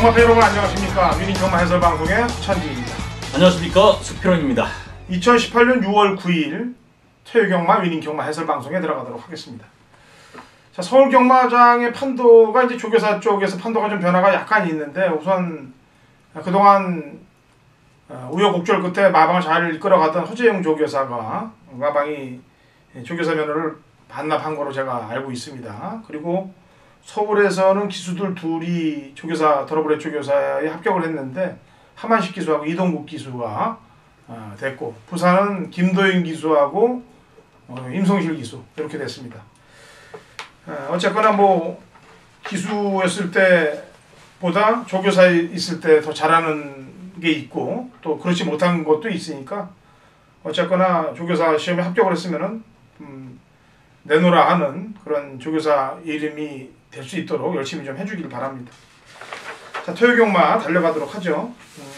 경마팬 여러분 안녕하십니까. 위닝 경마 해설방송의 천지입니다. 안녕하십니까. 수필원입니다. 2018년 6월 9일 토요경마 위닝 경마 해설방송에 들어가도록 하겠습니다. 자, 서울 경마장의 판도가 이제 조교사 쪽에서 판도가 좀 변화가 약간 있는데, 우선 그동안 우여곡절 끝에 마방을 잘 이끌어가던 허재영 조교사가 마방이 조교사 면허를 반납한 거로 제가 알고 있습니다. 그리고 서울에서는 기수들 둘이 조교사 더러브레 조교사에 합격을 했는데, 하만식 기수하고 이동국 기수가 됐고, 부산은 김도인 기수하고 임성실 기수 이렇게 됐습니다. 어쨌거나 뭐 기수였을 때보다 조교사에 있을 때 더 잘하는 게 있고, 또 그렇지 못한 것도 있으니까, 어쨌거나 조교사 시험에 합격을 했으면은 내노라 하는 그런 조교사 이름이 될 수 있도록 열심히 좀 해주길 바랍니다. 자, 토요경마 달려가도록 하죠.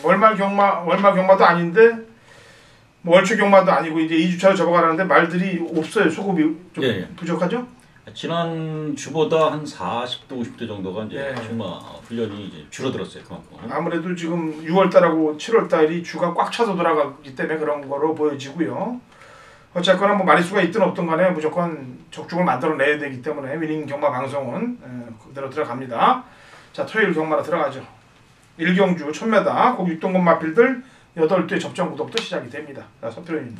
월말 경마도 아닌데, 뭐 월초 경마도 아니고 이제 2주차로 접어가라는데 말들이 없어요. 소급이 좀 부족하죠? 지난 주보다 한 40도, 50도 정도가 이제 경마 훈련이 이제 줄어들었어요. 그만큼. 아무래도 지금 6월달하고 7월달이 주가 꽉 차서 돌아가기 때문에 그런 거로 보여지고요. 어쨌거나 뭐 마리수가 있든 없든 간에 무조건 적중을 만들어내야 되기 때문에 위닝 경마 방송은 그대로 들어갑니다. 자, 토요일 경마로 들어가죠. 1경주 1000m 고 6등급 마필들 8대 접전 구도부터 시작이 됩니다. 자, 서필원님.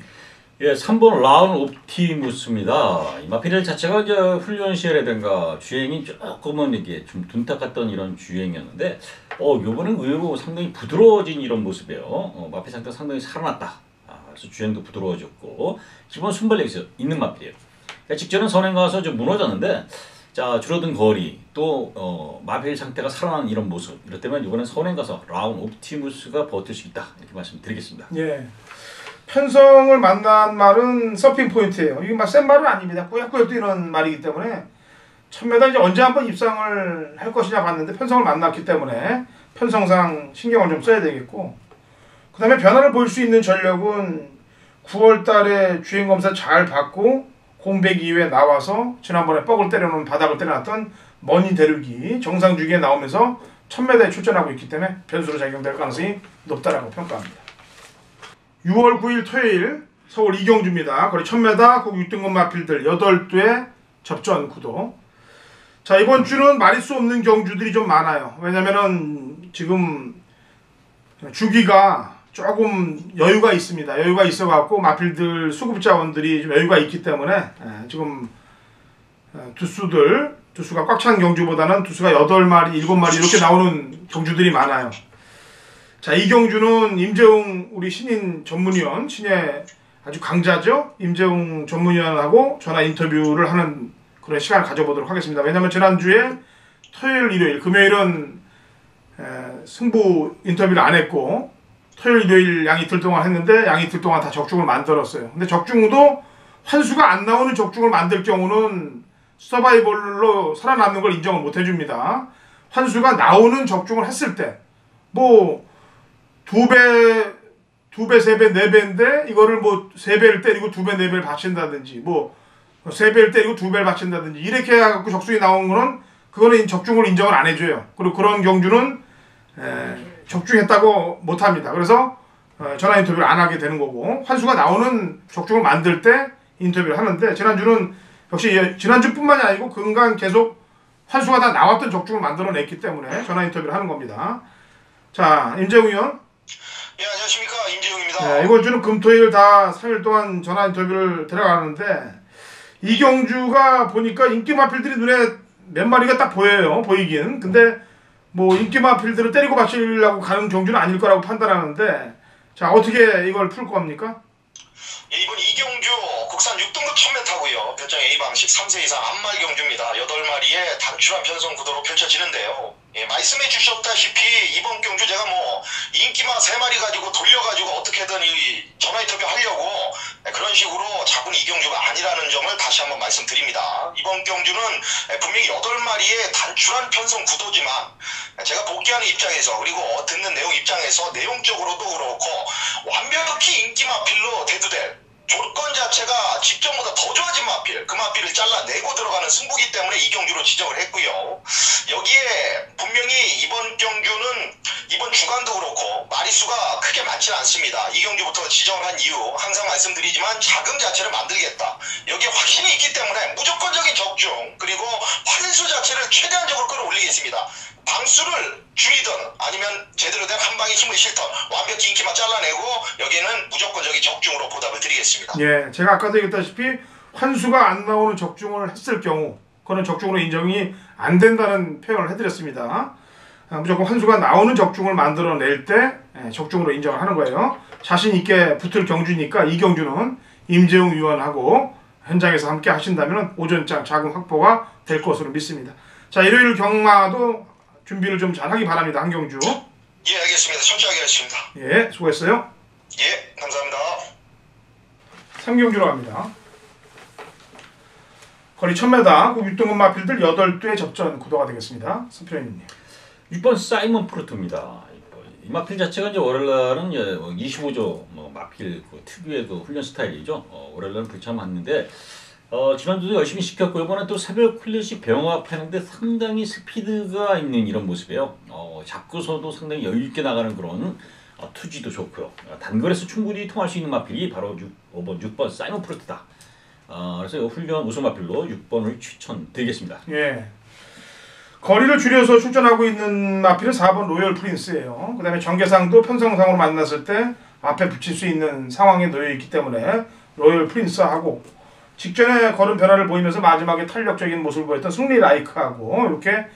예, 3번 라운 옵티무스입니다. 이 마필들 자체가 이제 훈련 시에라든가 주행이 조금은 이게 좀 둔탁했던 이런 주행이었는데, 요번엔 의외로 상당히 부드러워진 이런 모습이에요. 마필 상태가 상당히 살아났다. 그래서 주행도 부드러워졌고, 기본 순발력이 있는 마필이에요. 그러니까 직전은 선행 가서 좀 무너졌는데, 자, 줄어든 거리, 또 마필 상태가 살아난 이런 모습, 이렇다면 이번엔 선행 가서 라운 옵티무스가 버틸 수 있다, 이렇게 말씀드리겠습니다. 예. 편성을 만난 말은 서핑 포인트예요. 이게 막 센 말은 아닙니다. 꾸역꾸역 뛰는 말이기 때문에 1000m 이제 언제 한번 입상을 할 것이냐 봤는데 편성을 만났기 때문에 편성상 신경을 좀 써야 되겠고, 그 다음에 변화를 볼 수 있는 전력은 9월 달에 주행검사 잘 받고 공백 이후에 나와서 지난번에 뻑을 때려놓은 바닥을 때려놨던 머니 대륙이 정상 주기에 나오면서 1000m에 출전하고 있기 때문에 변수로 작용될 가능성이 높다라고 평가합니다. 6월 9일 토요일 서울 이경주입니다. 거리 1000m 고 6등급 마필들 8대 접전 구도. 자, 이번 주는 마리수 없는 경주들이 좀 많아요. 왜냐면은 지금 주기가 조금 여유가 있습니다. 여유가 있어갖고 마필들 수급자원들이 좀 여유가 있기 때문에 지금 두수가 꽉 찬 경주보다는 두수가 8마리, 7마리 이렇게 나오는 경주들이 많아요. 자, 이 경주는 임재웅 우리 신인 전문위원, 신의 아주 강자죠. 임재웅 전문위원하고 전화 인터뷰를 하는 그런 시간을 가져보도록 하겠습니다. 왜냐하면 지난주에 토요일, 일요일, 금요일은 승부 인터뷰를 안 했고, 토요일, 일요일 양 이틀 동안 했는데 양 이틀 동안 다 적중을 만들었어요. 근데 적중도 환수가 안 나오는 적중을 만들 경우는 서바이벌로 살아남는 걸 인정을 못 해줍니다. 환수가 나오는 적중을 했을 때 뭐 2배, 3배, 4배인데 이거를 뭐 3배를 때리고 2배, 4배를 받친다든지, 뭐 3배를 때리고 2배를 받친다든지 이렇게 해갖고 적중이 나온 거는 그거는 적중을 인정을 안 해줘요. 그리고 그런 경주는 적중했다고 못합니다. 그래서 전화 인터뷰를 안 하게 되는 거고, 환수가 나오는 적중을 만들 때 인터뷰를 하는데, 지난주는 역시 지난주뿐만이 아니고 그간 계속 환수가 다 나왔던 적중을 만들어냈기 때문에 전화 인터뷰를 하는 겁니다. 자, 임재웅 의원. 예, 안녕하십니까. 임재웅입니다. 네, 이번 주는 금토일 다 3일 동안 전화 인터뷰를 들어가는데, 이 경주가 보니까 인기 마필들이 눈에 몇 마리가 딱 보여요. 보이긴. 근데 뭐 인기 마필들을 때리고 받치려고 가는 경주는 아닐 거라고 판단하는데, 자, 어떻게 이걸 풀 겁니까? 예, 이번 이경주 국산 6등급 1000m고요. 별장 A방식 3세 이상 한말 경주입니다. 8마리의 단출한 편성 구도로 펼쳐지는데요. 예, 말씀해 주셨다시피 이번 경주 제가 뭐 인기마 3마리 가지고 돌려가지고 어떻게든 이 전화 인터뷰 하려고 그런 식으로 잡은 이경주가 아니라는 점을 다시 한번 말씀드립니다. 이번 경주는 분명히 8마리의 단출한 편성 구도지만 제가 복귀하는 입장에서, 그리고 듣는 내용 입장에서 내용적으로도 그렇고 완벽히 인기마필로 대두될 조건 자체가 직전보다 더 좋아진 마필, 그 마필을 잘라내고 들어가는 승부기 때문에 이 경주로 지정을 했고요. 여기에 분명히 이번 경주는 이번 주간도 그렇고 마리수가 크게 많지는 않습니다. 이 경주부터 지정을 한 이유 항상 말씀드리지만 자금 자체를 만들겠다. 여기에 확신이 있기 때문에 무조건적인 적중 그리고 환수 자체를 최대한적으로 끌어올리겠습니다. 방수를 줄이든 아니면 제대로 된 한 방에 힘을 실든 완벽히 인기만 잘라내고 여기에는 무조건적인 적중으로 보답을 드리겠습니다. 예, 제가 아까도 얘기했다시피 환수가 안 나오는 적중을 했을 경우 그런 적중으로 인정이 안 된다는 표현을 해드렸습니다. 무조건 환수가 나오는 적중을 만들어낼 때 적중으로 인정을 하는 거예요. 자신 있게 붙을 경주니까 이 경주는 임재웅 위원하고 현장에서 함께 하신다면 오전장 자금 확보가 될 것으로 믿습니다. 자, 일요일 경마도 준비를 좀 잘하기 바랍니다. 한경주. 예, 알겠습니다. 철저하게 하겠습니다. 예, 수고했어요. 예, 감사합니다. 3경주로 갑니다. 거리 1000m, 그 6등급 마필들 8대 접전 구도가 되겠습니다. 서표현님. 6번 사이먼 프루트입니다. 이 마필 자체가 이제 월요일날은 25조 마필 그 특유의 그 훈련 스타일이죠. 월요일날은 불참았는데 지난주도 열심히 시켰고 이번에 또 새벽 클래식 병합하는데 상당히 스피드가 있는 이런 모습이에요. 잡고서도 상당히 여유 있게 나가는 그런 투지도 좋고요. 단거리에서 충분히 통할 수 있는 마필이 바로 6번 사이먼 프루트다. 그래서 이 훈련 우선 마필로 6번을 추천드리겠습니다. 예. 거리를 줄여서 출전하고 있는 마필은 4번 로열 프린스예요. 그 다음에 전개상도 편성상으로 만났을 때 앞에 붙일 수 있는 상황에 놓여 있기 때문에 로열 프린스하고 직전에 걸음 변화를 보이면서 마지막에 탄력적인 모습을 보였던 승리 라이크하고 이렇게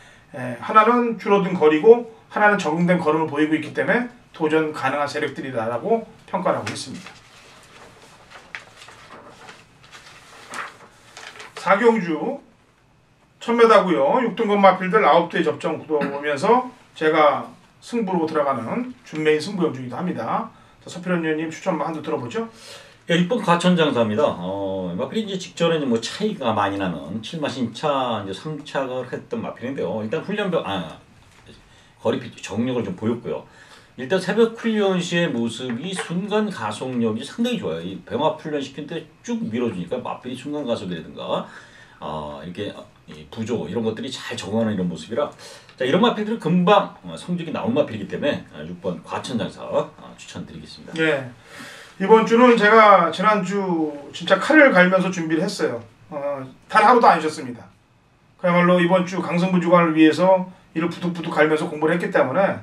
하나는 줄어든 거리고 하나는 적응된 걸음을 보이고 있기 때문에 도전 가능한 세력들이다라고 평가를 하고 있습니다. 4경주 1000m고요. 6등급 마필들 9대 접전 구도 보면서 제가 승부로 들어가는 준메인 승부 경주이기도 합니다. 서필현 의원님 추천 한두 들어보죠. 예, 6번 과천장사입니다. 마필이 이제 직전에 뭐 차이가 많이 나는 7마 신차 이제 3착을 했던 마필인데요. 일단 훈련병 거리 정력을 좀 보였고요. 일단 새벽 훈련 시의 모습이 순간 가속력이 상당히 좋아요. 이 병합 훈련 시킬 때 쭉 밀어주니까 마필이 순간 가속이라든가 이렇게 부조 이런 것들이 잘 적응하는 이런 모습이라 자 이런 마필들은 금방 성적이 나온 마필이기 때문에 6번 과천장사 추천드리겠습니다. 네. 이번 주는 제가 지난주 진짜 칼을 갈면서 준비를 했어요. 단 하루도 안 쉬었습니다. 그야말로 이번 주 강성부 주간을 위해서 이를 부득부득 갈면서 공부를 했기 때문에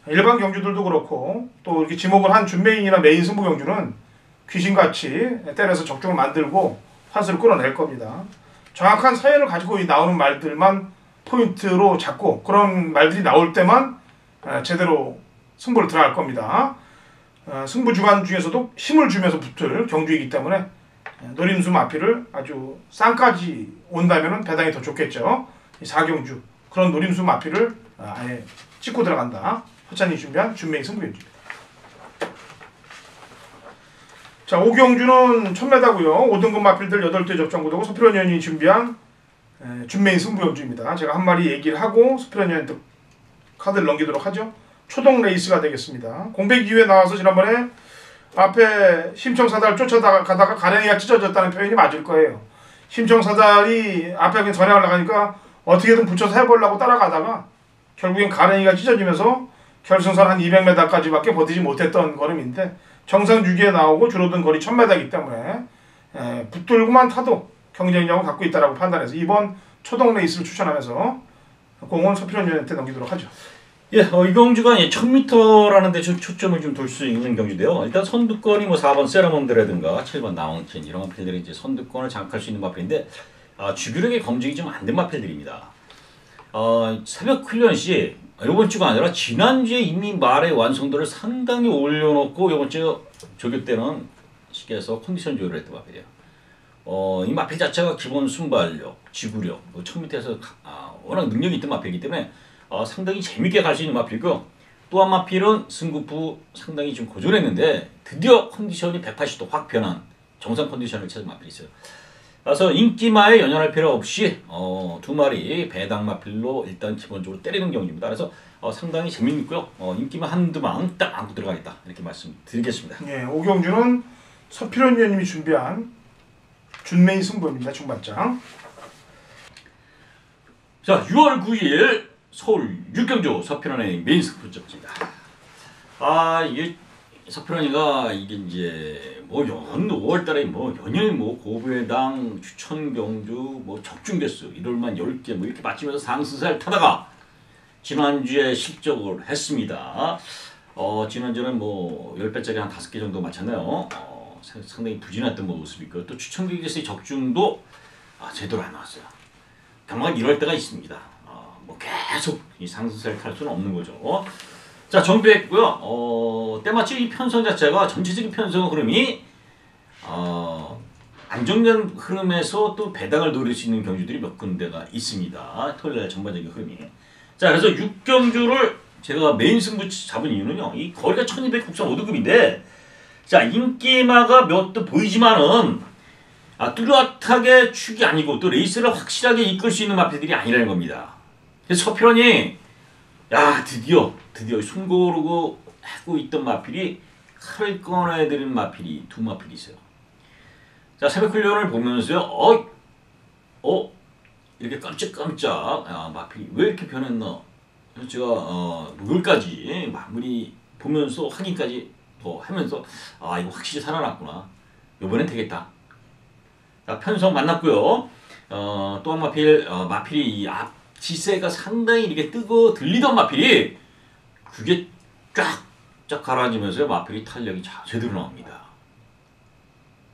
일반 경주들도 그렇고 또 이렇게 지목을 한 준메인이나 메인 승부 경주는 귀신같이 때려서 적중을 만들고 환수를 끌어낼 겁니다. 정확한 사연을 가지고 나오는 말들만 포인트로 잡고 그런 말들이 나올 때만 제대로 승부를 들어갈 겁니다. 승부 주간 중에서도 힘을 주면서 붙을 경주이기 때문에 노림수 마필을 아주 쌍까지 온다면 배당이 더 좋겠죠. 이 4경주 그런 노림수 마필을 아예 찍고 들어간다. 허찬이 준비한 준메인 승부 경주입니다. 자 5경주는 1000m고요. 5등급 마필들 8대 접전 구도고 서필현 의원이 준비한 준메인 승부 경주입니다. 제가 한 마리 얘기를 하고 서필현 의원한테 카드를 넘기도록 하죠. 초동 레이스가 되겠습니다. 공백 이후에 나와서 지난번에 앞에 심청사달 쫓아가다가 가랭이가 찢어졌다는 표현이 맞을 거예요. 심청사달이 앞에 그냥 전에 올라가니까 어떻게든 붙여서 해보려고 따라가다가 결국엔 가랭이가 찢어지면서 결승선 한 200m까지밖에 버티지 못했던 걸음인데 정상 주기에 나오고 줄어든 거리 1000m이기 때문에 붙들고만 타도 경쟁력을 갖고 있다고 판단해서 이번 초동 레이스를 추천하면서 공은 서필현 의원한테 넘기도록 하죠. 예, 이 경주가 1000m라는 데 초점을 좀 둘 수 있는 경주인데요. 일단 선두권이 뭐 4번 세라몬드라든가 7번 나온킨 이런 마필들이 이제 선두권을 장악할 수 있는 마필인데 주규력의 검증이 좀 안 된 마필들입니다. 새벽 훈련 시 이번 주가 아니라 지난주에 이미 말의 완성도를 상당히 올려놓고 이번 주 조교 때는 시계에서 컨디션 조율을 했던 마필이에요. 이 마필 자체가 기본 순발력, 지구력, 1000m에서 워낙 능력이 있던 마필이기 때문에 상당히 재밌게 갈 수 있는 마필이고 또 한 마필은 승급 후 상당히 좀 고전했는데 드디어 컨디션이 180도 확 변한 정상 컨디션을 찾은 마필이 있어요. 그래서 인기마에 연연할 필요 없이 두 마리 배당 마필로 일단 기본적으로 때리는 경기입니다. 그래서 상당히 재밌고요. 인기마 한두 방 딱 안고 들어가겠다 이렇게 말씀드리겠습니다. 예, 5경주는 서필원 위원님이 준비한 준메이 승부입니다. 중반장. 자, 6월 9일 서울 육경주 서필원의 메인 승부전입니다. 이게 서필원이가 이게 이제 뭐 5월달에 뭐 연일 뭐 고배당 추천 경주 뭐 적중 개수 1월만 10개 뭐 이렇게 맞추면서 상승세를 타다가 지난주에 실적을 했습니다. 지난주는 뭐 10배짜리 한 5개 정도 맞췄네요. 상당히 부진했던 모습이고 또 추천 경주에서의 적중도 제대로 안 나왔어요. 경마가 이럴 때가 있습니다. 뭐 계속 이 상승세를 탈 수는 없는 거죠. 자, 정비했고요. 때마침 이 편성 자체가 전체적인 편성 흐름이 안정된 흐름에서 또 배당을 노릴 수 있는 경주들이 몇 군데가 있습니다. 토요일날 전반적인 흐름이. 자, 그래서 6경주를 제가 메인 승부 잡은 이유는요. 이 거리가 1200 국산 5등급인데 자, 인기마가 몇 도 보이지만은 뚜렷하게 축이 아니고 또 레이스를 확실하게 이끌 수 있는 마필들이 아니라는 겁니다. 그래서 서필원이 드디어 숨 고르고 하고 있던 마필이 칼을 꺼내드린 마필이 두 마필이 있어요. 자, 새벽 훈련을 보면서요. 이렇게 깜짝깜짝 마필이 왜 이렇게 변했나? 그래서 제가 롤까지 마무리 보면서 확인까지 더 하면서 이거 확실히 살아났구나. 이번엔 되겠다. 자, 편성 만났고요. 또 한 마필 마필이 이 앞 지세가 상당히 이렇게 뜨고 들리던 마필이 그게 쫙 가라앉으면서 마필이 탄력이 제대로 나옵니다.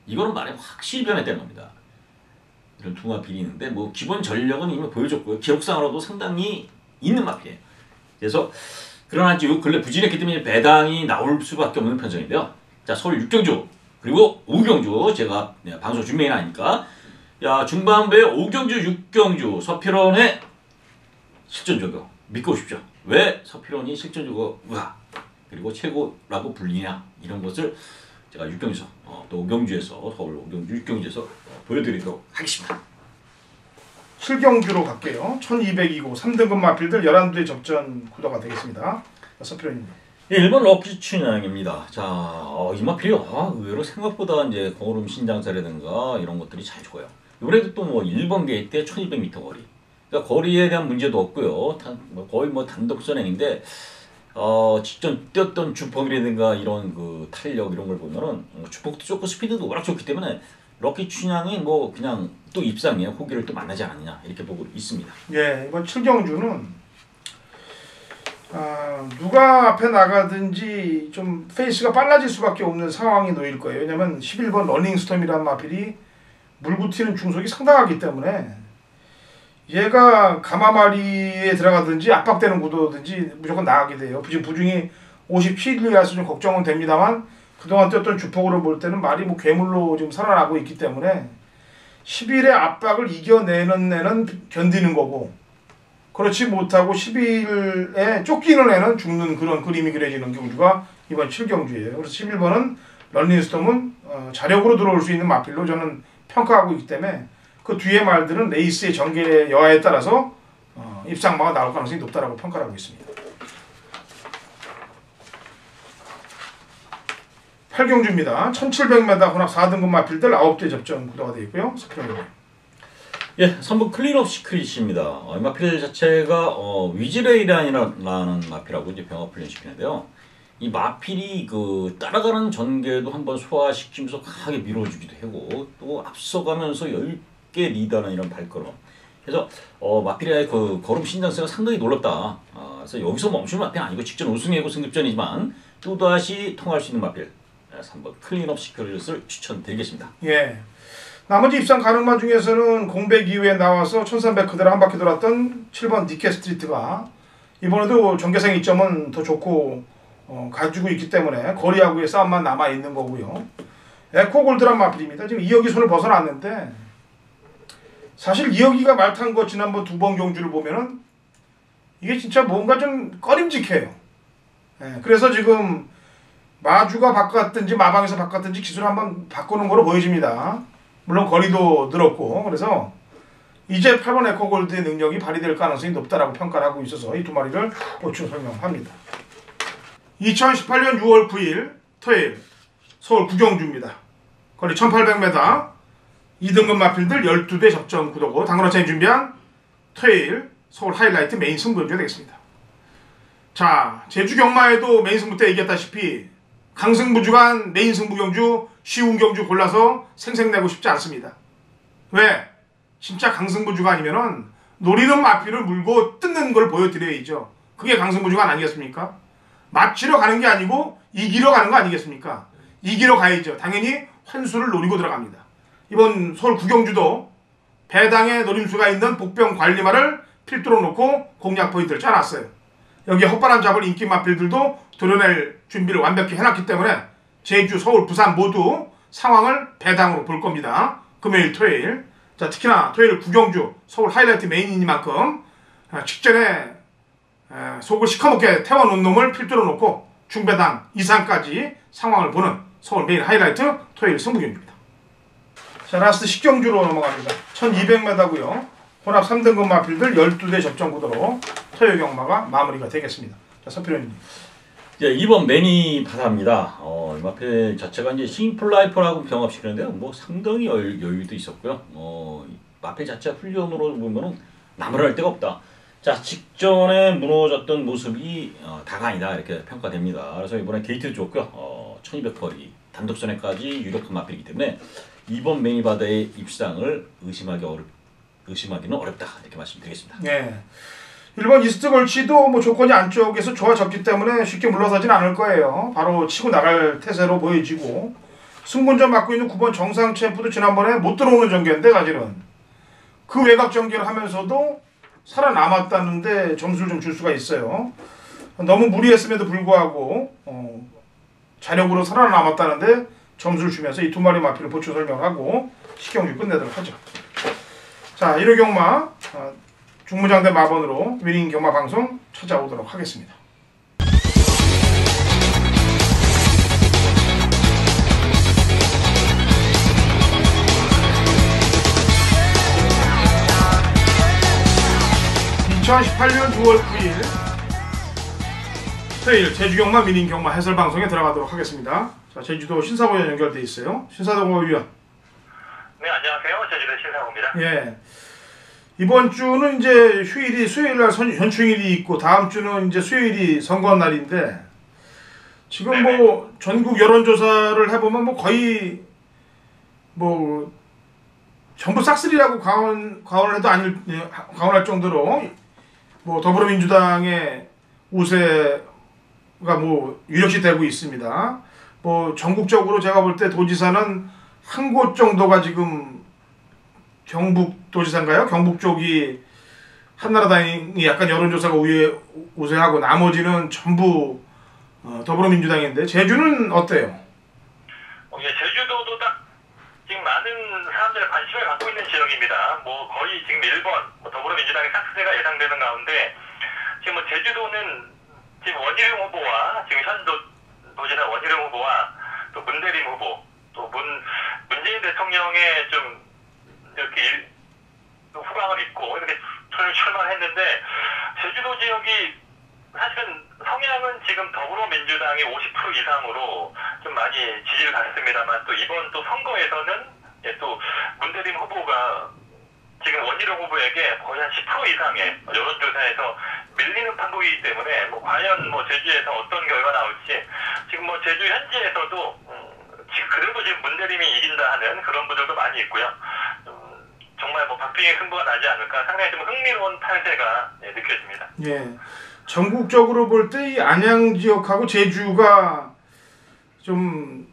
이거는 말하면 확실히 변했다는 겁니다. 이런 두 마필이 있는데 뭐 기본 전력은 이미 보여줬고요. 기록상으로도 상당히 있는 마필이에요. 그래서 그러나 이제 요 근래 부진했기 때문에 배당이 나올 수밖에 없는 편성인데요. 자, 서울 육경주 그리고 5경주 제가 방송 준비해 놔니까 중반부에 5경주 6경주 서필원의 실전조교 믿고 오십시오. 왜 서필원이 실전조교가 그리고 최고라고 불리냐 이런 것을 제가 6경주에서 또 5경주에서 서울 5경주 6경주에서 보여드리도록 하겠습니다. 7경주로 갈게요. 1202고 3등급 마필들 11두의 접전 구도가 되겠습니다. 서필원입니다. 1번 럭키 춘향입니다. 자, 이 마필이 의외로 생각보다 이제 거름 신장사라든가 이런 것들이 잘 좋아요. 이번에도 또 뭐 1번 게이트 때 1200m 거리. 그러니까 거리에 대한 문제도 없고요. 거의 뭐 단독 선행인데 직전 뛰었던 주폭이라든가 이런 그 탄력 이런 걸 보면은 주폭도 좋고 스피드도 워낙 좋기 때문에 럭키 춘향이 뭐 그냥 또 입상이에요. 호기를 또 만나지 않느냐 이렇게 보고 있습니다. 예, 이번 7경주는 누가 앞에 나가든지 좀 페이스가 빨라질 수밖에 없는 상황이 놓일 거예요. 왜냐면 11번 러닝스톰이라는 마필이 물고 튀는 중속이 상당하기 때문에 얘가 가마마리에 들어가든지 압박되는 구도든지 무조건 나가게 돼요. 지금 부중이 57이라서 좀 걱정은 됩니다만 그동안 뛰었던 주폭으로 볼 때는 말이 뭐 괴물로 지금 살아나고 있기 때문에 11의 압박을 이겨내는 애는 견디는 거고 그렇지 못하고 11에 쫓기는 애는 죽는 그런 그림이 그려지는 경주가 이번 7경주예요. 그래서 11번은 런닝스톰은 자력으로 들어올 수 있는 마필로 저는 평가하고 있기 때문에 그 뒤에 말들은 레이스의 전개 여하에 따라서 입상마가 나올 가능성이 높다라고 평가를 하고 있습니다. 8경주입니다. 1700m 혼합 4등급 마필들 9대 접전 구도가 되어 있고요. 예, 3번 클린업 시크릿입니다. 이 마필 자체가 위즈레이란이라는 마필하고 이제 병합 훈련시키는데요. 이 마필이 그 따라가는 전개도 한번 소화시키면서 강하게 밀어주기도 하고 또 앞서가면서 10개 리드하는 이런 발걸음. 그래서 마필의 그 걸음 신장세가 상당히 놀랍다. 그래서 여기서 멈추는 마필이 아니고 직전 우승이고 승급전이지만 또다시 통할 수 있는 마필 3번 클린업 시크릿을 추천드리겠습니다. 예. 나머지 입상 가능마 중에서는 공백 이후에 나와서 1300 그대로 한 바퀴 돌았던 7번 니케 스트리트가 이번에도 전개상 이점은 더 좋고 가지고 있기 때문에 거리하고의 싸움만 남아있는 거고요. 에코골드란 마필입니다. 지금 2억이 손을 벗어났는데 사실 2억이가 말 탄 거 지난번 2번 경주를 보면은 이게 진짜 뭔가 좀 꺼림직해요. 그래서 지금 마주가 바꿨든지 마방에서 바꿨든지 기술을 한번 바꾸는 거로 보여집니다. 물론 거리도 늘었고 그래서 이제 8번 에코골드의 능력이 발휘될 가능성이 높다라고 평가를 하고 있어서 이 두 마리를 보충 설명합니다. 2018년 6월 9일 토요일 서울 구경주입니다. 거리 1800m, 2등급 마필들 12대 접전 구도고 당구라차이 준비한 토요일 서울 하이라이트 메인 승부가 되겠습니다. 자, 제주 경마에도 메인 승부 때 얘기했다시피 강승부 주간 메인 승부 경주 쉬운 경주 골라서 생색내고 싶지 않습니다. 왜? 진짜 강승부 주간이면은 노리는 마필을 물고 뜯는 걸 보여드려야죠. 그게 강승부 주간 아니겠습니까? 맞추러 가는 게 아니고 이기러 가는 거 아니겠습니까? 이기러 가야죠. 당연히 환수를 노리고 들어갑니다. 이번 서울 구경주도 배당에 노림수가 있는 복병 관리마를 필두로 놓고 공략 포인트를 짜놨어요. 여기에 헛바람 잡을 인기 마필들도 도려낼 준비를 완벽히 해놨기 때문에 제주, 서울, 부산 모두 상황을 배당으로 볼 겁니다. 금요일, 토요일. 자, 특히나 토요일 구경주, 서울 하이라이트 메인이니만큼 직전에 속을 시커멓게 태워놓은 놈을 필두로 놓고 중배당 이상까지 상황을 보는 서울 메인 하이라이트 토요일 승부경주입니다. 자, 라스트 식경주로 넘어갑니다. 1200m고요. 혼합 3등급 마필들 12대 접전 구도로 토요일 경마가 마무리가 되겠습니다. 자, 서필현님. 예, 이번 매니 바다입니다. 마필 자체가 이제 싱플라이퍼라고 병합시키는데요. 뭐 상당히 여유도 있었고요. 마필 자체 훈련으로 보면은 나무랄 데가 없다. 자, 직전에 무너졌던 모습이 다가 아니다 이렇게 평가됩니다. 그래서 이번에 게이트 좋고요. 1200거리 단독선에까지 유력한 마필이기 때문에 이번 매니 바다의 입상을 의심하기는 어렵다 이렇게 말씀드리겠습니다. 네. 1번 이스트 걸치도 뭐 조건이 안쪽에서 좋아졌기 때문에 쉽게 물러서진 않을 거예요. 바로 치고 나갈 태세로 보여지고 승분전 맡고 있는 9번 정상 챔프도 지난번에 못 들어오는 전개인데 사실은 그 외곽 전개를 하면서도 살아남았다는데 점수를 좀 줄 수가 있어요. 너무 무리했음에도 불구하고 자력으로 살아남았다는데 점수를 주면서 이 두 마리 마필을 보충 설명하고 식경주 끝내도록 하죠. 자, 1호 경마 중무장대 마번으로 위닝 경마 방송 찾아오도록 하겠습니다. (2018년 6월 9일) 토요일 제주경마 위닝 경마 해설 방송에 들어가도록 하겠습니다. 자, 제주도 신사고위원 연결돼 있어요. 신사고위원. 네, 안녕하세요. 제주도 신사고입니다. 예. 이번 주는 이제 휴일이 수요일날 현충일이 있고 다음 주는 이제 수요일이 선거날인데 지금 네네. 뭐 전국 여론조사를 해보면 뭐 거의 뭐 전부 싹쓸이라고 과언을 해도 과언할 정도로 뭐 더불어민주당의 우세가 뭐 유력시 되고 있습니다. 뭐 전국적으로 제가 볼 때 도지사는 한 곳 정도가 지금 경북도지사인가요? 경북 쪽이 한나라당이 약간 여론조사가 우세하고 나머지는 전부 더불어민주당인데 제주는 어때요? 예, 제주도도 딱 지금 많은 사람들의 관심을 갖고 있는 지역입니다. 뭐 거의 지금 1번 더불어민주당의 삭스세가 예상되는 가운데 지금 뭐 제주도는 지금 원희룡 후보와 지금 현 도지사 원희룡 후보와 또 문대림 후보 또 문재인 대통령의 좀 이렇게 후광을 입고 이렇게 출마했는데 제주도 지역이 사실은 성향은 지금 더불어민주당이 50% 이상으로 좀 많이 지지를 받습니다만 또 이번 또 선거에서는 또 문대림 후보가 지금 원희룡 후보에게 거의 한 10% 이상의 여론조사에서 밀리는 판국이기 때문에 뭐 과연 뭐 제주에서 어떤 결과 나올지 지금 뭐 제주 현지에서도 지금 그래도 지금 문대림이 이긴다 하는 그런 분들도 많이 있고요. 정말 뭐 박빙의 승부가 나지 않을까 상당히 좀 흥미로운 판세가 느껴집니다. 예, 전국적으로 볼 때 이 안양 지역하고 제주가 좀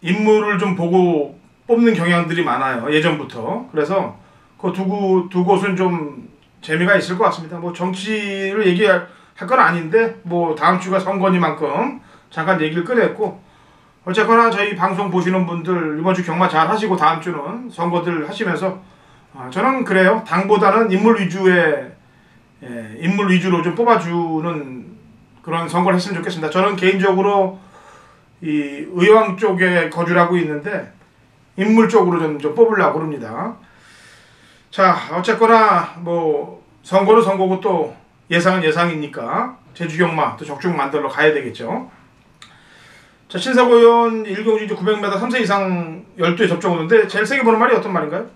인물을 좀 보고 뽑는 경향들이 많아요. 예전부터. 그래서 그 두 곳은 좀 재미가 있을 것 같습니다. 뭐 정치를 얘기할 건 아닌데 뭐 다음 주가 선거니만큼 잠깐 얘기를 꺼냈고 어쨌거나 저희 방송 보시는 분들 이번 주 경마 잘 하시고 다음 주는 선거들 하시면서 저는 그래요. 당보다는 인물 위주로 좀 뽑아주는 그런 선거를 했으면 좋겠습니다. 저는 개인적으로 이 의왕 쪽에 거주를 하고 있는데 인물 쪽으로 좀 뽑으려고 합니다. 자, 어쨌거나 뭐 선거는 선거고 또 예상은 예상이니까 제주경마 또 적중 만들러 가야 되겠죠. 자, 신사고 의원 1경주 이제 900m 3세 이상 12에 접종 오는데 제일 세게 보는 말이 어떤 말인가요?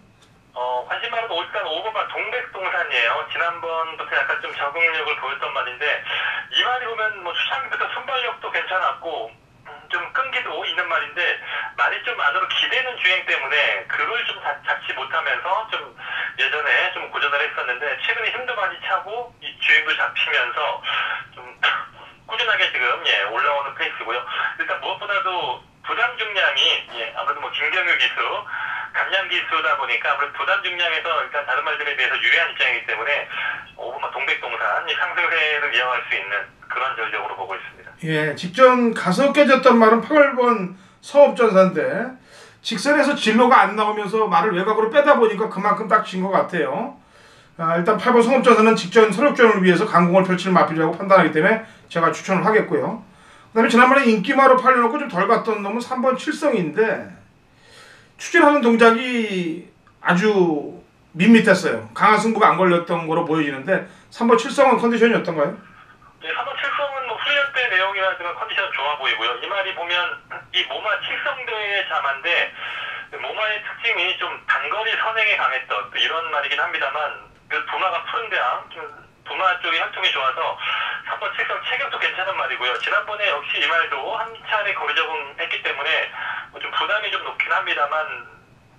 관심 많은 일단 5번만 동백동산이에요. 지난번부터 약간 좀 적응력을 보였던 말인데 이 말이 보면 뭐 초창기부터 순발력도 괜찮았고 좀 끈기도 있는 말인데 말이 좀 안으로 기대는 주행 때문에 그걸 좀 잡지 못하면서 좀 예전에 좀 고전을 했었는데 최근에 힘도 많이 차고 이 주행도 잡히면서 좀 꾸준하게 지금 올라오는 페이스고요. 일단 무엇보다도 부담 중량이 아무래도 뭐 김경유 기수, 감량 기수다 보니까 아무래도 부담 중량에서 일단 다른 말들에 비해서 유리한 입장이기 때문에 5번만 동백동산 상승세를 이어갈 수 있는 그런 전적으로 보고 있습니다. 예, 직전 가서 깨졌던 말은 8번 서업전사인데 직선에서 진로가 안 나오면서 말을 외곽으로 빼다 보니까 그만큼 딱 진 것 같아요. 일단 8번 성업전사는 직전 서력전을 위해서 강공을 펼칠 마필이라고 판단하기 때문에 제가 추천을 하겠고요. 그 다음에 지난번에 인기마로 팔려놓고 좀 덜 갔던 놈은 3번 칠성인데 추진하는 동작이 아주 밋밋했어요. 강한 승부가 안 걸렸던 거로 보여지는데 3번 칠성은 컨디션이 어떤가요? 네, 3번 칠성은 뭐 훈련 때 내용이라든가 컨디션 좋아 보이고요. 이 말이 보면 이 모마 칠성대의 자마인데 모마의 특징이 좀 단거리 선행에 강했던 이런 말이긴 합니다만 그 도마가 푸른데랑 좀 도마 쪽이 혈통이 좋아서 3번 칠성 체격도 괜찮은 말이고요. 지난번에 역시 이 말도 한 차례 거리 적응했기 때문에 좀 부담이 좀 높긴 합니다만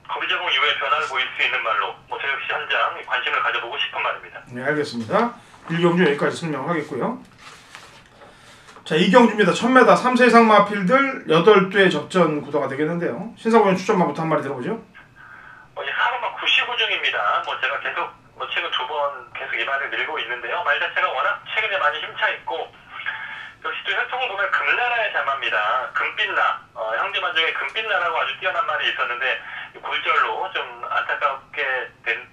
거리 적응 이후에 변화를 보일 수 있는 말로 저 역시 한 장 관심을 가져보고 싶은 말입니다. 네, 알겠습니다. 1경주 여기까지 설명하겠고요. 자, 2경주입니다. 1000m 3세 이상 마필들 8대 접전 구도가 되겠는데요. 신사고연 추천마부터 한 마디 들어보죠. 4번만 99중입니다. 제가 계속 최근 2번 계속 이 말을 밀고 있는데요. 말 자체가 워낙 최근에 많이 힘차 있고 역시 또 혈통을 보면 금나라의 자마입니다. 금빛나, 형제만 중에 금빛나라고 아주 뛰어난 말이 있었는데 굴절로 좀 안타깝게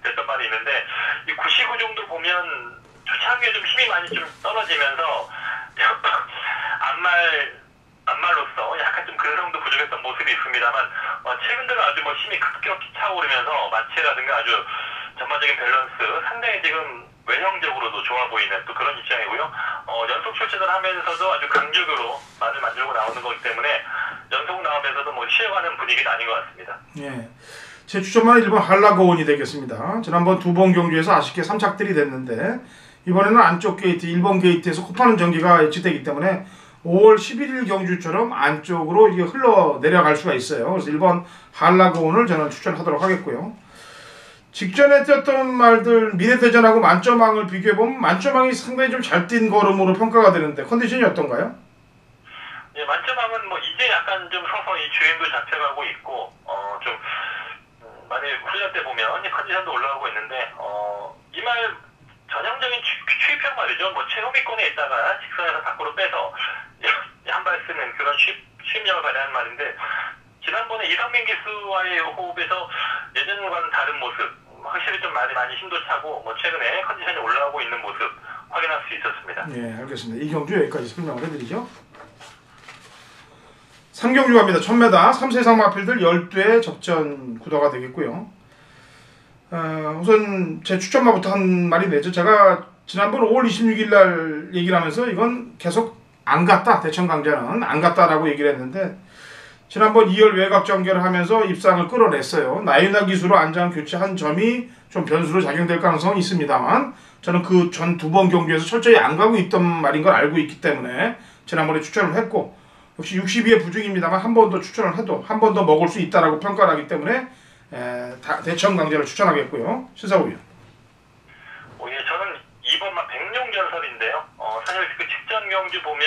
됐던 말이 있는데 이 99중도 보면 초창기에 좀 힘이 많이 좀 떨어지면서 안말로서 약간 좀 근성도 부족했던 모습이 있습니다만 최근 들어 아주 힘이 급격히 차오르면서 마체라든가 아주 전반적인 밸런스 상당히 지금 외형적으로도 좋아 보이는 또 그런 입장이고요. 연속 출전을 하면서도 아주 강적으로 말을 만들고 나오는 거기 때문에 연속 나오면서도 쉬어가는 분위기는 아닌 것 같습니다. 예. 제 추천만은 1번 한라고원이 되겠습니다. 지난번 2번 경주에서 아쉽게 3착들이 됐는데 이번에는 안쪽 게이트 1번 게이트에서 코파는 전기가 예측되기 때문에 5월 11일 경주처럼 안쪽으로 이게 흘러 내려갈 수가 있어요. 그래서 1번 한라고원을 저는 추천하도록 하겠고요. 직전에 뛰었던 말들 미래대전하고 만점왕을 비교해보면 만점왕이 상당히 좀 잘 뛴 걸음으로 평가가 되는데 컨디션이 어떤가요? 예, 만점왕은 이제 약간 좀 서서히 주행도 잡혀가고 있고 좀 많이 훈련 때 보면 컨디션도 올라가고 있는데 이 말 전형적인 추입형 말이죠. 최후미권에 있다가 직선에서 밖으로 빼서 한 발 쓰는 그런 추입력을 발휘하는 말인데 지난번에 이상민 기수와의 호흡에서 예전과는 다른 모습 확실히 좀 많이 힘도 차고 최근에 컨디션이 올라가고 있는 모습 확인할 수 있었습니다. 네, 알겠습니다. 이 경주 여기까지 설명을 해드리죠. 3경주 갑니다. 1000m 3세 이상 마필들 12회 접전 구도가 되겠고요. 우선 제 추천마부터 한 말이 되죠. 제가 지난번 5월 26일 날 얘기를 하면서 이건 계속 안 갔다, 대천 강자는 안 갔다라고 얘기를 했는데 지난번 2열 외곽 전개를 하면서 입상을 끌어냈어요. 나이나 기수로 안장 교체한 점이 좀 변수로 작용될 가능성은 있습니다만 저는 그 전 2번 경기에서 철저히 안 가고 있던 말인 걸 알고 있기 때문에 지난번에 추천을 했고 역시 62의 부중입니다만 한 번 더 추천을 해도 한 번 더 먹을 수 있다라고 평가를 하기 때문에 대천 강자를 추천하겠고요. 신사고요. 예, 저는 2번만 백룡전설인데요. 사실 그 직전 경주 보면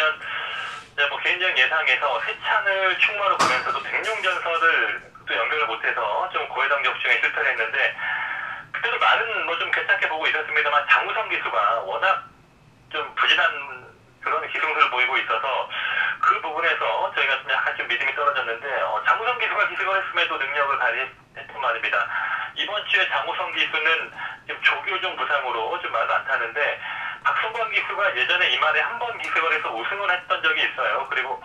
개인적인 예상에서 세 찬을 충마로 보면서도 백룡전설을 또 연결을 못해서 좀 고해당 격중에 실패를 했는데 그때도 말은 좀 괜찮게 보고 있었습니다만 장우성 기수가 워낙 좀 부진한 그런 기승을 보이고 있어서 그 부분에서 저희가 좀 약간 좀 믿음이 떨어졌는데 장우성 기수가 기승을 했음에도 능력을 발휘했던 말입니다. 이번 주에 장우성 기수는 지금 조교종 부상으로 좀 말도 안 타는데 박성광 기수가 예전에 이 말에 한 번 기승을 해서 우승을 했던 적이 있어요. 그리고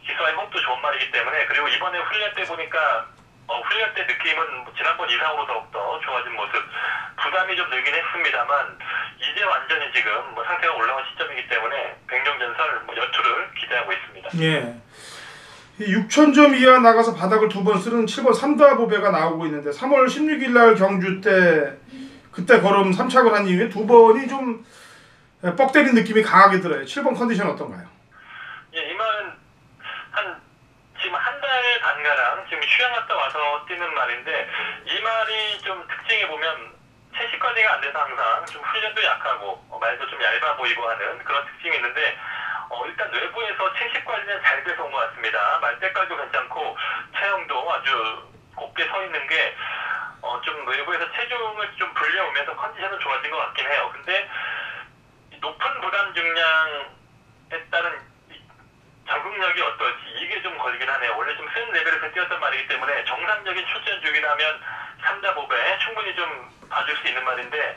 기수와의 호흡도 좋은 말이기 때문에 그리고 이번에 훈련 때 보니까 훈련 때 느낌은 지난번 이상으로 더욱더 좋아진 모습 부담이 좀 늘긴 했습니다만 이제 완전히 지금 상태가 올라온 시점이기 때문에 백룡전설 연투를 기대하고 있습니다. 예. 6,000점 이하 나가서 바닥을 두 번 쓰는 7번 삼다보배가 나오고 있는데 3월 16일 날 경주 때 그때 걸음 3착을 한 이후에 두 번이 좀 뻑 때린 느낌이 강하게 들어요. 7번 컨디션 어떤가요? 예, 이 말은 지금 한 달 반가량 지금 휴양 갔다 와서 뛰는 말인데 이 말이 좀 특징에 보면 채식 관리가 안 돼서 항상 좀 훈련도 약하고 말도 좀 얇아 보이고 하는 그런 특징이 있는데 일단 외부에서 채식 관리는 잘 돼서 온 것 같습니다. 말 때깔도 괜찮고 체형도 아주 곱게 서 있는 게 좀 외부에서 체중을 좀 불려오면서 컨디션은 좋아진 것 같긴 해요. 근데 높은 부담 중량에 따른 적응력이 어떨지 이게 좀 걸리긴 하네요. 원래 좀 센 레벨에서 뛰었단 말이기 때문에 정상적인 출전 중이라면 3자보배 충분히 좀 봐줄 수 있는 말인데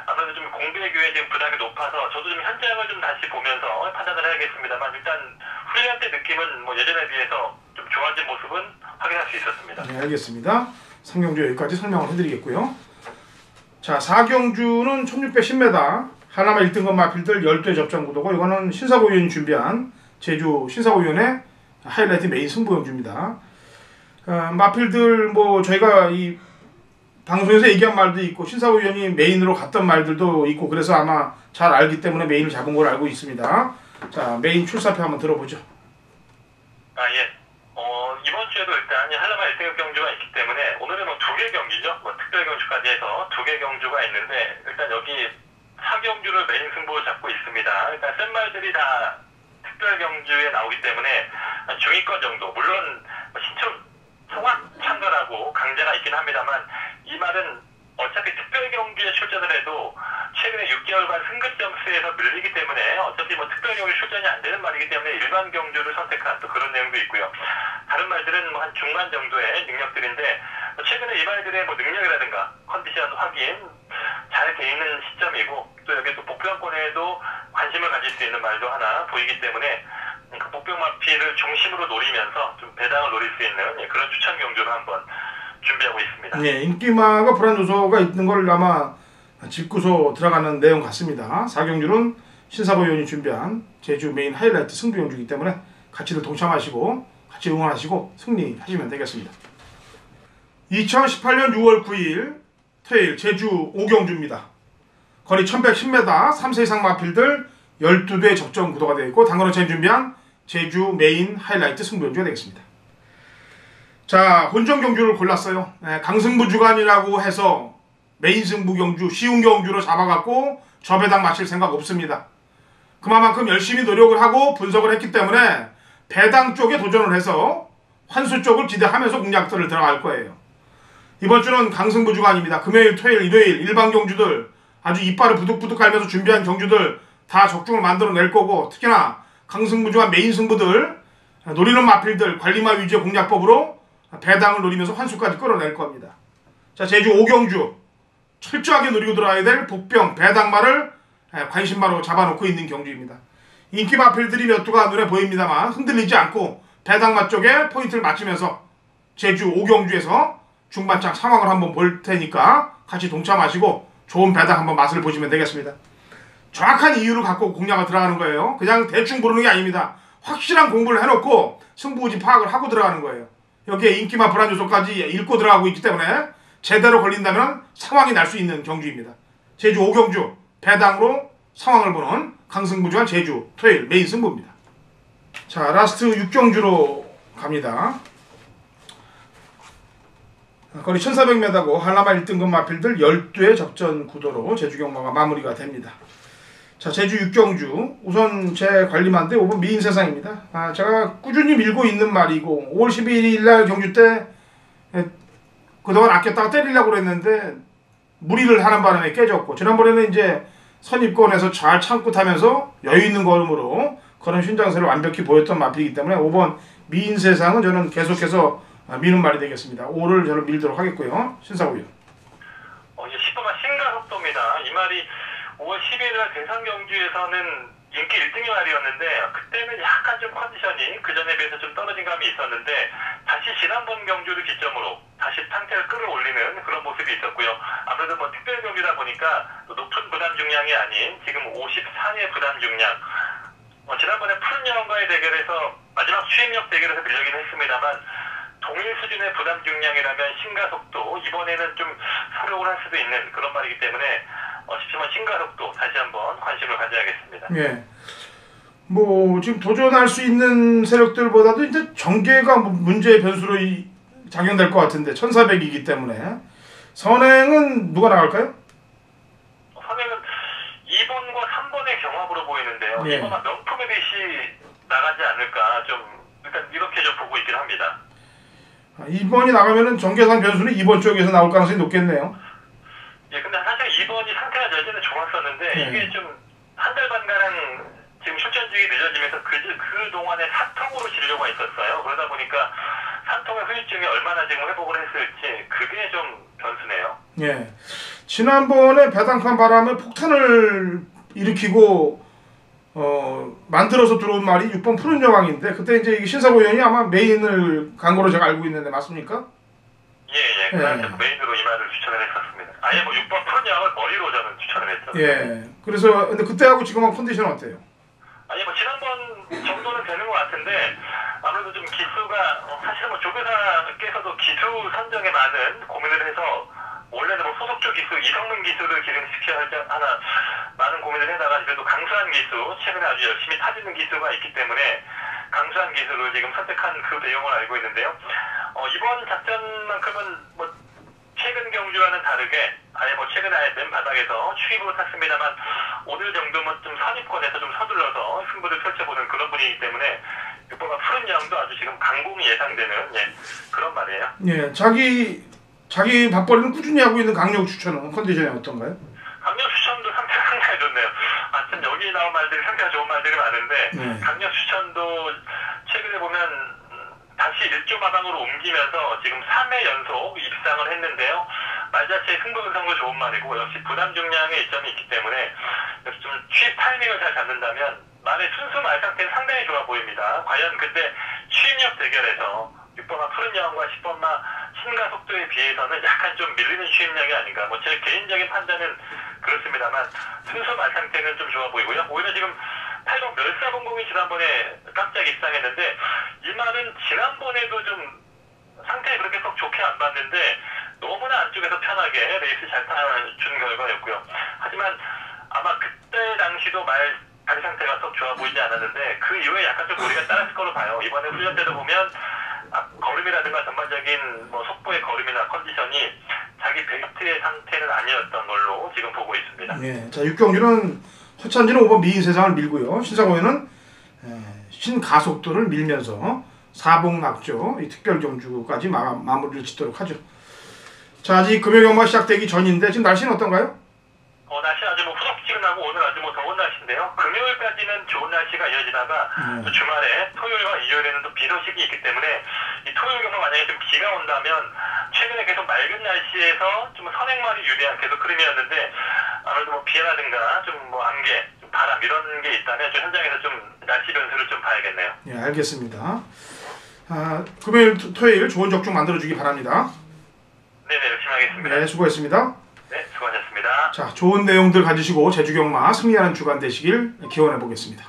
아무래도 좀 공백유에 지금 부담이 높아서 저도 좀 현장을 좀 다시 보면서 판단을 해야겠습니다만 일단 훈련 때 느낌은 뭐 예전에 비해서 좀 좋아진 모습은 확인할 수 있었습니다. 네, 알겠습니다. 3경주 여기까지 설명을 해드리겠고요. 자, 4경주는 1610m 하나마 1등급 마필들 12회 접전 구도고 이거는 신사고위원이 준비한 제주 신사고위원의 하이라이트 메인 승부경주입니다. 마필들 뭐 저희가 이 방송에서 얘기한 말도 있고 신사고위원이 메인으로 갔던 말들도 있고 그래서 아마 잘 알기 때문에 메인을 잡은 걸 알고 있습니다. 자, 메인 출사표 한번 들어보죠. 예. 이번 주에도 일단 한라마 1등급 경주가 있기 때문에 오늘은 뭐 2개 경기죠. 뭐 특별 경주까지 해서 2개 경주가 있는데 일단 여기 4경주를 메인 승부를 잡고 있습니다. 일단 센 말들이 다 특별 경주에 나오기 때문에 중위권 정도 물론 신촌 송악 참가라고 강자가 있긴 합니다만 이 말은 어차피 특별 경기에 출전을 해도 최근에 6개월간 승급 점수에서 밀리기 때문에 어차피 뭐 특별 경기 출전이 안 되는 말이기 때문에 일반 경주를 선택한 또 그런 내용도 있고요. 다른 말들은 뭐 한 중간 정도의 능력들인데 최근에 이 말들의 뭐 능력이라든가 컨디션 확인 잘 돼 있는 시점이고 또 여기 또 복병권에도 관심을 가질 수 있는 말도 하나 보이기 때문에 그 복병마피를 중심으로 노리면서 좀 배당을 노릴 수 있는 그런 추천 경주를 한번 준비하고 있습니다. 네, 인기마가 불안 요소가 있는 걸 아마 짚고서 들어가는 내용 같습니다. 4경주는 신사고위원이 준비한 제주 메인 하이라이트 승부 경주이기 때문에 같이들 동참하시고 같이 응원하시고 승리하시면 되겠습니다. 2018년 6월 9일 토요일 제주 5경주입니다. 거리 1110m 3세 이상 마필들 12대 접전 구도가 되어 있고 당근호체인 준비한 제주 메인 하이라이트 승부 경주가 되겠습니다. 자, 혼전 경주를 골랐어요. 강승부 주간이라고 해서 메인 승부 경주, 쉬운 경주로 잡아갖고 저 배당 맞힐 생각 없습니다. 그만큼 열심히 노력을 하고 분석을 했기 때문에 배당 쪽에 도전을 해서 환수 쪽을 기대하면서 공략들을 들어갈 거예요. 이번 주는 강승부 주간입니다. 금요일, 토요일, 일요일 일반 경주들 아주 이빨을 부득부득 갈면서 준비한 경주들 다 적중을 만들어낼 거고 특히나 강승부 주간 메인 승부들 노리는 마필들 관리마 위주의 공략법으로 배당을 노리면서 환수까지 끌어낼 겁니다. 자, 제주 5경주 철저하게 노리고 들어와야 될 복병 배당마를 관심마로 잡아놓고 있는 경주입니다. 인기 마필들이 몇 두가 눈에 보입니다만 흔들리지 않고 배당마 쪽에 포인트를 맞추면서 제주 5경주에서 중반장 상황을 한번 볼 테니까 같이 동참하시고 좋은 배당 한번 맛을 보시면 되겠습니다. 정확한 이유를 갖고 공략을 들어가는 거예요. 그냥 대충 부르는 게 아닙니다. 확실한 공부를 해놓고 승부지 파악을 하고 들어가는 거예요. 여기에 인기마 불안 요소까지 읽고 들어가고 있기 때문에 제대로 걸린다면 상황이 날 수 있는 경주입니다. 제주 5경주 배당으로 상황을 보는 강승부주간 제주 토요일 메인 승부입니다. 자, 라스트 6경주로 갑니다. 거리 1400m고 한라마 1등급 마필들 12회 접전 구도로 제주 경마가 마무리가 됩니다. 자, 제주 6경주 우선 제 관리마인데 5번 미인세상입니다. 제가 꾸준히 밀고 있는 말이고 5월 12일 날 경주 때 그동안 아꼈다가 때리려고 그랬는데 무리를 하는 바람에 깨졌고 지난번에는 이제 선입권에서 잘 참고 타면서 여유 있는 걸음으로 그런 신장세를 완벽히 보였던 마필이기 때문에 5번 미인세상은 저는 계속해서 미는 말이 되겠습니다. 5를 저는 밀도록 하겠고요. 신사고요. 이제 10번만 신가속도입니다. 이 말이 5월 12일 날 대상 경주에서는 인기 1등이 말이었는데 그때는 약간 좀 컨디션이 그전에 비해서 좀 떨어진 감이 있었는데 다시 지난번 경주를 기점으로 다시 상태를 끌어올리는 그런 모습이 있었고요. 아무래도 뭐 특별 경주다 보니까 높은 부담 중량이 아닌 지금 54의 부담 중량 지난번에 푸른 여왕과의 대결에서 마지막 추임력 대결에서 밀려긴 했습니다만 동일 수준의 부담 중량이라면 신가속도 이번에는 좀 소록을 할 수도 있는 그런 말이기 때문에 싶지만 신가속도 다시 한번 관심을 가져야겠습니다. 예. 뭐 지금 도전할 수 있는 세력들보다도 이제 정계가 문제의 변수로 작용될 것 같은데 1400이기 때문에 선행은 누가 나갈까요? 선행은 2번과 3번의 경합으로 보이는데요. 예. 2번은 명품의 빛이 나가지 않을까 좀 일단 이렇게 좀 보고 있긴 합니다. 2번이 나가면은 정계산 변수는 2번 쪽에서 나올 가능성이 높겠네요. 예, 근데 사실 2번이 상태가 예전에 좋았었는데 네. 이게 좀 한 달 반가량 지금 출전주기 늦어지면서 그 동안에 사통으로 진료가 있었어요. 그러다 보니까 사통의 후유증이 얼마나 지금 회복을 했을지 그게 좀 변수네요. 예. 지난번에 배당판 바람에 폭탄을 일으키고 만들어서 들어온 말이 6번 푸른 여왕인데 그때 이제 신사고 의원이 아마 메인을 간 거로 제가 알고 있는데 맞습니까? 예. 그래서 메인으로 이 말을 추천을 했었습니다. 아예 뭐 6번 푸른 여왕을 머리로 저는 추천을 했죠. 예. 그래서 근데 그때하고 지금하고 컨디션 어때요? 아니 뭐 지난번 정도는 되는 것 같은데 아무래도 좀 기수가 사실 뭐 조교사께서도 기수 선정에 많은 고민을 해서 원래는 뭐 소속조 기수 이성문 기수를 기능시켜야 하나 많은 고민을 해다가 그래도 강수한 기수 최근에 아주 열심히 타지는 기수가 있기 때문에 강수한 기수를 지금 선택한 그 배경을 알고 있는데요. 이번 작전만큼은 뭐 최근 경주와는 다르게 아예 뭐 최근에 아예 맨 바닥에서 추입으로 탔습니다만 오늘 정도면 좀 선입권에서 좀 서둘러서 승부를 펼쳐보는 그런 분위기 때문에 6번과 푸른 양도 아주 지금 강공이 예상되는 그런 말이에요. 예. 자기 밥벌이는 꾸준히 하고 있는 강력 추천은 컨디션이 어떤가요? 강력 추천도 상태가 상당히 좋네요. 참 여기 나온 말들이 상태가 좋은 말들이 많은데 강력 추천도 최근에 보면 다시 1조 마방으로 옮기면서 지금 3회 연속 입상을 했는데요. 말 자체의 승부 근성도 좋은 말이고 역시 부담 중량의 이점이 있기 때문에 역시 좀 취입 타이밍을 잘 잡는다면 말의 순수 말 상태는 상당히 좋아 보입니다. 과연 근데 취입력 대결에서 6번마 푸른 여왕과 10번마 신가 속도에 비해서는 약간 좀 밀리는 취입력이 아닌가. 뭐 제 개인적인 판단은 그렇습니다만 순수 말 상태는 좀 좋아 보이고요. 오히려 지금 8번 멸사봉공이 지난번에 깜짝 입상했는데 이 말은 지난번에도 좀 상태 그렇게 썩 좋게 안 봤는데 너무나 안쪽에서 편하게 레이스 잘 타준 결과였고요. 하지만 아마 그때 당시도 다리 상태가 썩 좋아 보이지 않았는데 그 이후에 약간 좀 무리가 따랐을 거로 봐요. 이번에 훈련 때도 보면 걸음이라든가 전반적인 뭐 속보의 걸음이나 컨디션이 자기 베스트의 상태는 아니었던 걸로 지금 보고 있습니다. 예. 자, 6경주는 허찬지는 5번 미인 세상을 밀고요. 신사고에는 신가속도를 밀면서 사복낙조 이 특별 경주까지 마무리를 짓도록 하죠. 자, 아직 금요경마 시작되기 전인데 지금 날씨는 어떤가요? 날씨 아주 뭐 후덥지근하고 오늘 아주 뭐 더운 날씨인데요. 금요일까지는 좋은 날씨가 이어지다가 또 주말에 토요일과 일요일에는 또 비 소식이 있기 때문에 이 토요일 경마 만약에 좀 비가 온다면 최근에 계속 맑은 날씨에서 좀 선행말이 유리한 계속 흐름이었는데 아무래도 뭐 비라든가 좀 뭐 안개, 좀 바람 이런 게 있다면 좀 현장에서 좀 날씨 변수를 좀 봐야겠네요. 예, 알겠습니다. 금요일, 토요일 좋은 적중 만들어주기 바랍니다. 네네, 열심히 하겠습니다. 네, 수고했습니다. 네, 수고하셨습니다. 자, 좋은 내용들 가지시고 제주경마 승리하는 주간 되시길 기원해 보겠습니다.